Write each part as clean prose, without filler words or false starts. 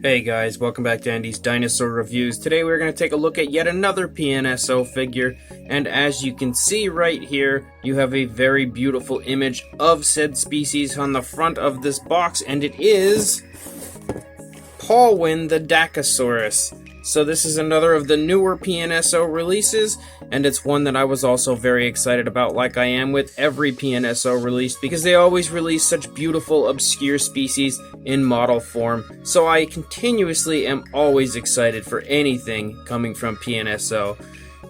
Hey guys, welcome back to Andy's Dinosaur Reviews. Today we're going to take a look at yet another PNSO figure, and as you can see right here, you have a very beautiful image of said species on the front of this box, and it is Paulwin the Dakosaurus. So this is another of the newer PNSO releases, and it's one that I was also very excited about, like I am with every PNSO release, because they always release such beautiful, obscure species in model form. So I continuously am always excited for anything coming from PNSO.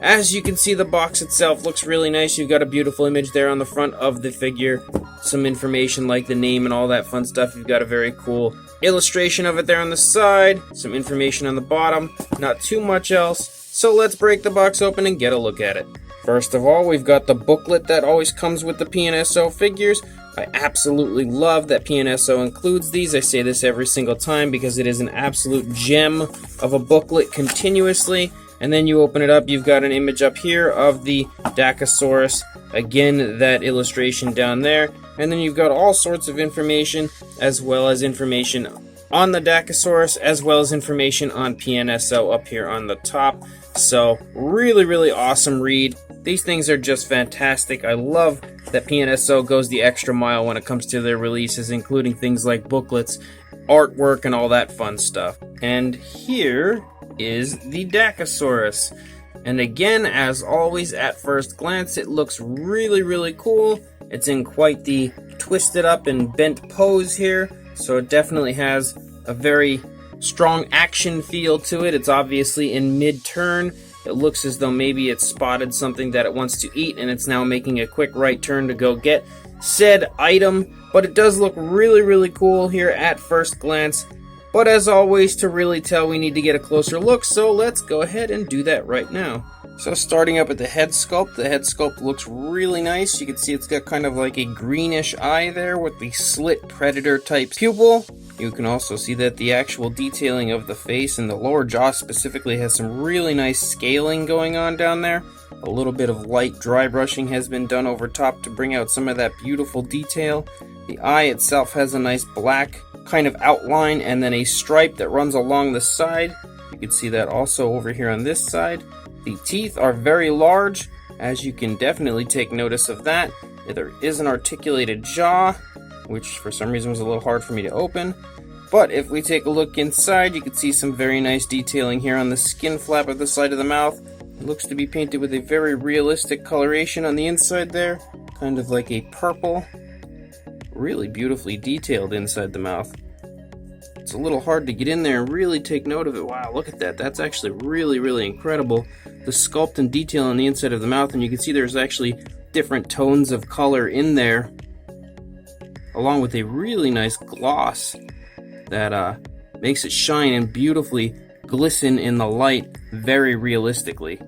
As you can see, the box itself looks really nice. You've got a beautiful image there on the front of the figure, some information like the name and all that fun stuff. You've got a very cool illustration of it there on the side, some information on the bottom, not too much else. So let's break the box open and get a look at it. First of all, we've got the booklet that always comes with the PNSO figures. I absolutely love that PNSO includes these. I say this every single time because it is an absolute gem of a booklet continuously. And then you open it up, you've got an image up here of the Dakosaurus. Again, that illustration down there. And then you've got all sorts of information, as well as information on the Dakosaurus, as well as information on PNSO up here on the top. So, really awesome read. These things are just fantastic. I love that PNSO goes the extra mile when it comes to their releases, including things like booklets, artwork, and all that fun stuff. And here is the Dakosaurus. And again, as always, at first glance, it looks really cool. It's in quite the twisted up and bent pose here, so it definitely has a very strong action feel to it. It's obviously in mid-turn. It looks as though maybe it spotted something that it wants to eat, and it's now making a quick right turn to go get said item. But it does look really cool here at first glance. But as always, to really tell, we need to get a closer look, so let's go ahead and do that right now. So starting up at the head sculpt looks really nice. You can see it's got kind of like a greenish eye there with the slit predator type pupil. You can also see that the actual detailing of the face and the lower jaw specifically has some really nice scaling going on down there. A little bit of light dry brushing has been done over top to bring out some of that beautiful detail. The eye itself has a nice black kind of outline and then a stripe that runs along the side. You can see that also over here on this side. The teeth are very large, as you can definitely take notice of that. There is an articulated jaw, which for some reason was a little hard for me to open. But if we take a look inside, you can see some very nice detailing here on the skin flap at the side of the mouth. It looks to be painted with a very realistic coloration on the inside there, kind of like a purple. Really beautifully detailed inside the mouth. It's a little hard to get in there and really take note of it. Wow, look at that. That's actually really incredible. The sculpt and detail on the inside of the mouth, and you can see there's actually different tones of color in there, along with a really nice gloss that makes it shine and beautifully glisten in the light very realistically.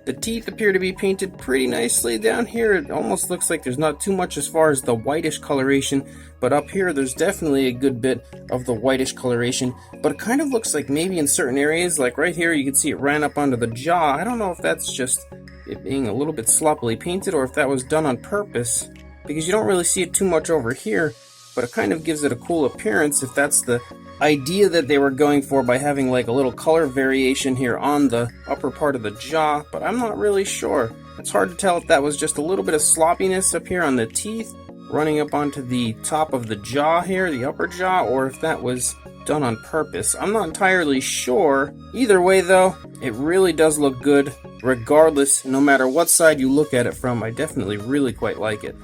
The teeth appear to be painted pretty nicely down here. It almost looks like there's not too much as far as the whitish coloration, but up here there's definitely a good bit of the whitish coloration, but it kind of looks like maybe in certain areas, like right here, you can see it ran up onto the jaw. I don't know if that's just it being a little bit sloppily painted or if that was done on purpose, because you don't really see it too much over here, but it kind of gives it a cool appearance if that's the idea that they were going for by having like a little color variation here on the upper part of the jaw, but I'm not really sure. It's hard to tell if that was just a little bit of sloppiness up here on the teeth running up onto the top of the jaw here, the upper jaw, or if that was done on purpose. I'm not entirely sure. Either way though, it really does look good regardless, no matter what side you look at it from. I definitely really quite like it.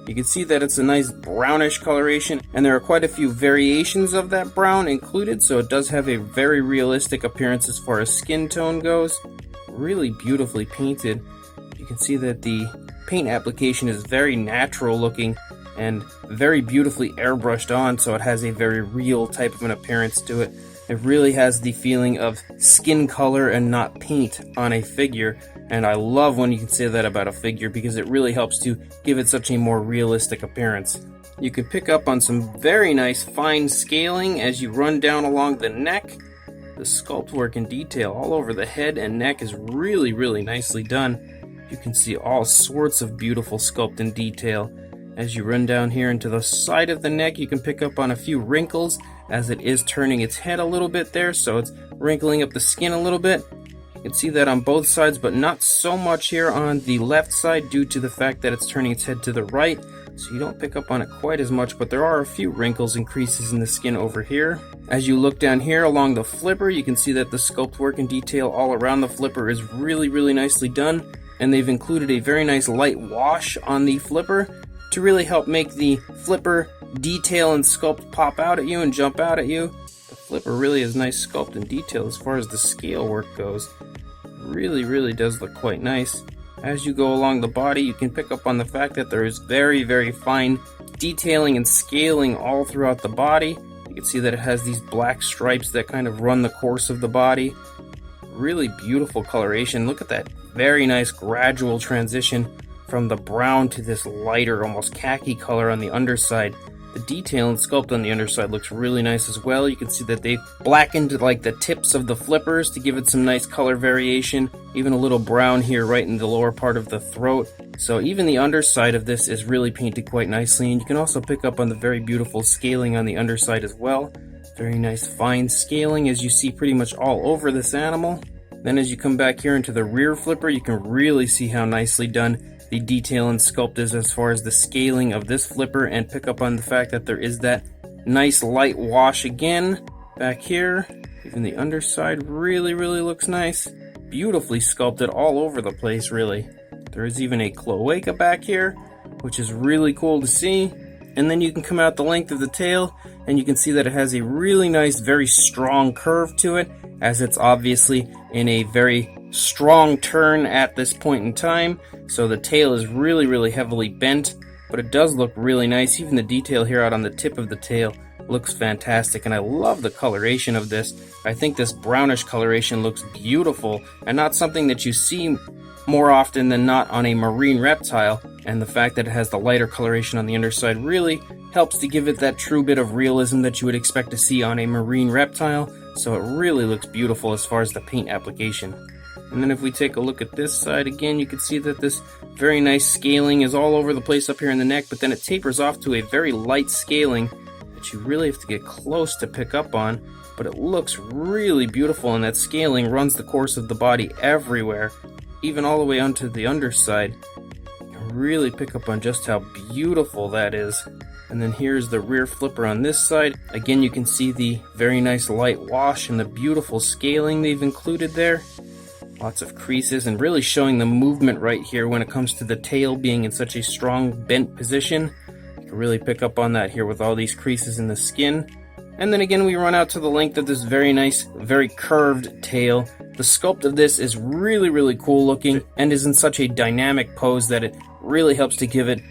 You can see that it's a nice brownish coloration, and there are quite a few variations of that brown included, so it does have a very realistic appearance as far as skin tone goes. Really beautifully painted. You can see that the paint application is very natural looking and very beautifully airbrushed on, so it has a very real type of an appearance to it. It really has the feeling of skin color and not paint on a figure, and I love when you can say that about a figure because it really helps to give it such a more realistic appearance. You can pick up on some very nice fine scaling as you run down along the neck. The sculpt work and detail all over the head and neck is really nicely done. You can see all sorts of beautiful sculpt and detail. As you run down here into the side of the neck, you can pick up on a few wrinkles as it is turning its head a little bit there, so it's wrinkling up the skin a little bit. You can see that on both sides, but not so much here on the left side due to the fact that it's turning its head to the right, so you don't pick up on it quite as much, but there are a few wrinkles and creases in the skin over here. As you look down here along the flipper, you can see that the sculpt work and detail all around the flipper is really nicely done, and they've included a very nice light wash on the flipper to really help make the flipper detail and sculpt pop out at you and jump out at you. The flipper really has nice sculpt and detail as far as the scale work goes. Really does look quite nice. As you go along the body, you can pick up on the fact that there is very fine detailing and scaling all throughout the body. You can see that it has these black stripes that kind of run the course of the body. Really beautiful coloration. Look at that very nice gradual transition from the brown to this lighter, almost khaki color on the underside. The detail and sculpt on the underside looks really nice as well. You can see that they've blackened like the tips of the flippers to give it some nice color variation. Even a little brown here right in the lower part of the throat. So even the underside of this is really painted quite nicely, and you can also pick up on the very beautiful scaling on the underside as well. Very nice fine scaling as you see pretty much all over this animal. Then as you come back here into the rear flipper, you can really see how nicely done the detail and sculpt is as far as the scaling of this flipper, and pick up on the fact that there is that nice light wash again back here. Even the underside really looks nice. Beautifully sculpted all over the place, really. There is even a cloaca back here, which is really cool to see. And then you can come out the length of the tail, and you can see that it has a really nice, very strong curve to it, as it's obviously in a very strong turn at this point in time. So the tail is really heavily bent, but it does look really nice. Even the detail here out on the tip of the tail looks fantastic, and I love the coloration of this. I think this brownish coloration looks beautiful, and not something that you see more often than not on a marine reptile, and the fact that it has the lighter coloration on the underside really helps to give it that true bit of realism that you would expect to see on a marine reptile. So it really looks beautiful as far as the paint application. And then if we take a look at this side again, you can see that this very nice scaling is all over the place up here in the neck, but then it tapers off to a very light scaling that you really have to get close to pick up on. But it looks really beautiful, and that scaling runs the course of the body everywhere, even all the way onto the underside. You can really pick up on just how beautiful that is. And then here's the rear flipper on this side. Again, you can see the very nice light wash and the beautiful scaling they've included there. Lots of creases, and really showing the movement right here when it comes to the tail being in such a strong bent position. You can really pick up on that here with all these creases in the skin. And then again, we run out to the length of this very nice, very curved tail. The sculpt of this is really cool looking, and is in such a dynamic pose that it really helps to give it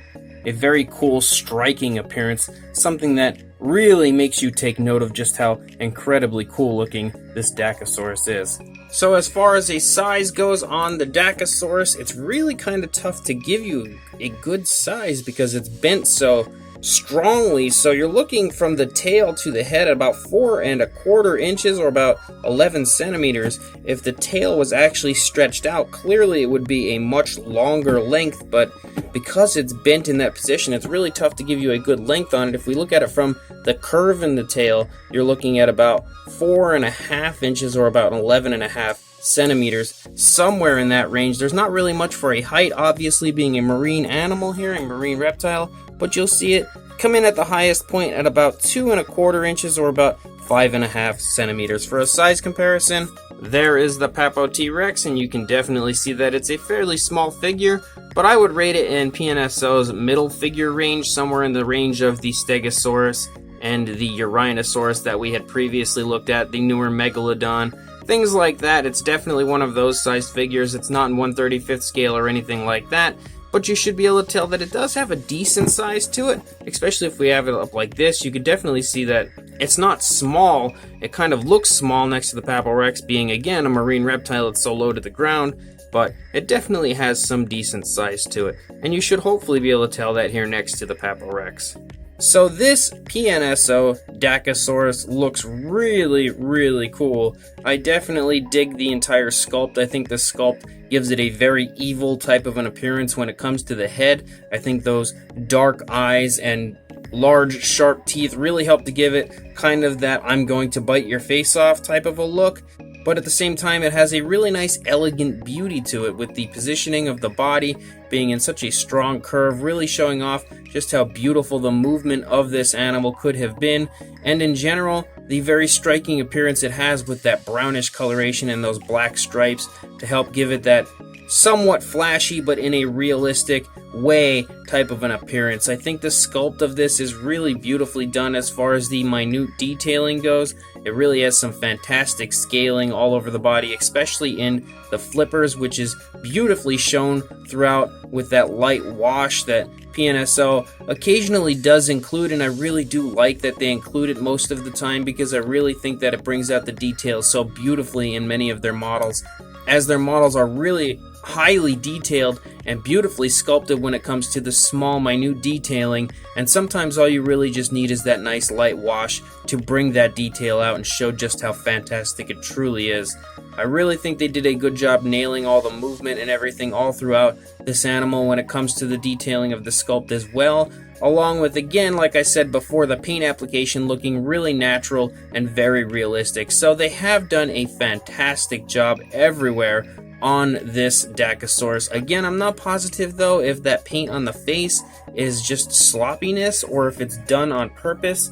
a very cool, striking appearance. Something that really makes you take note of just how incredibly cool looking this Dakosaurus is. So as far as a size goes on the Dakosaurus, it's really kind of tough to give you a good size because it's bent so strongly. So you're looking from the tail to the head at about 4¼ inches or about 11 centimeters. If the tail was actually stretched out, clearly it would be a much longer length, but because it's bent in that position, it's really tough to give you a good length on it. If we look at it from the curve in the tail, you're looking at about 4½ inches or about 11½ centimeters, somewhere in that range. There's not really much for a height, obviously being a marine animal here, a marine reptile, but you'll see it come in at the highest point at about 2¼ inches or about 5½ centimeters. For a size comparison, there is the Papo T-Rex, and you can definitely see that it's a fairly small figure, but I would rate it in PNSO's middle figure range, somewhere in the range of the Stegosaurus and the Uranosaurus that we had previously looked at, the newer Megalodon, things like that. It's definitely one of those sized figures. It's not in 1/35th scale or anything like that, but you should be able to tell that it does have a decent size to it, especially if we have it up like this. You could definitely see that it's not small. It kind of looks small next to the Papo Rex, being again a marine reptile that's so low to the ground, but it definitely has some decent size to it, and you should hopefully be able to tell that here next to the Papo Rex. So this PNSO Dakosaurus looks really, really cool. I definitely dig the entire sculpt. I think the sculpt gives it a very evil type of an appearance when it comes to the head. I think those dark eyes and large, sharp teeth really help to give it kind of that I'm going to bite your face off type of a look. But at the same time, it has a really nice, elegant beauty to it, with the positioning of the body being in such a strong curve, really showing off just how beautiful the movement of this animal could have been, and in general, the very striking appearance it has with that brownish coloration and those black stripes to help give it that somewhat flashy but in a realistic way type of an appearance. I think the sculpt of this is really beautifully done as far as the minute detailing goes. It really has some fantastic scaling all over the body, especially in the flippers, which is beautifully shown throughout with that light wash that PNSO occasionally does include, and I really do like that they include it most of the time, because I really think that it brings out the details so beautifully in many of their models, as their models are really highly detailed and beautifully sculpted when it comes to the small, minute detailing, and sometimes all you really just need is that nice light wash to bring that detail out and show just how fantastic it truly is. I really think they did a good job nailing all the movement and everything all throughout this animal when it comes to the detailing of the sculpt as well, along with, again, like I said before, the paint application looking really natural and very realistic. So they have done a fantastic job everywhere on this Dakosaurus. Again, I'm not positive though if that paint on the face is just sloppiness or if it's done on purpose.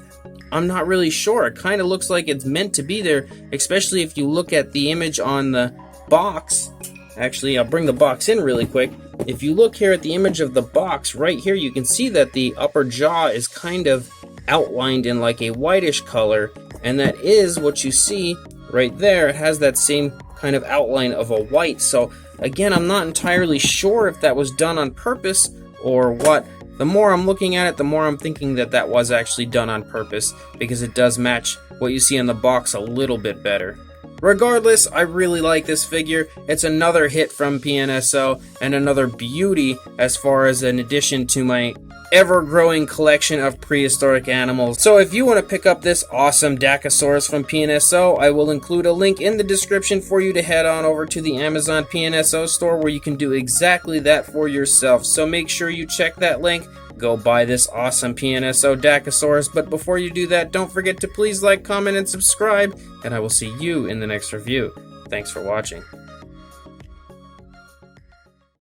I'm not really sure. It kind of looks like it's meant to be there, especially if you look at the image on the box. Actually, I'll bring the box in really quick. If you look here at the image of the box right here, you can see that the upper jaw is kind of outlined in like a whitish color, and that is what you see right there. It has that same kind of outline of a white. So again, I'm not entirely sure if that was done on purpose or what. The more I'm looking at it, the more I'm thinking that that was actually done on purpose, because it does match what you see in the box a little bit better. Regardless, I really like this figure. It's another hit from PNSO and another beauty as far as an addition to my ever-growing collection of prehistoric animals. So if you want to pick up this awesome Dakosaurus from PNSO, I will include a link in the description for you to head on over to the Amazon PNSO store, where you can do exactly that for yourself. So make sure you check that link. Go buy this awesome PNSO Dakosaurus, but before you do that, don't forget to please like, comment, and subscribe, and I will see you in the next review. Thanks for watching.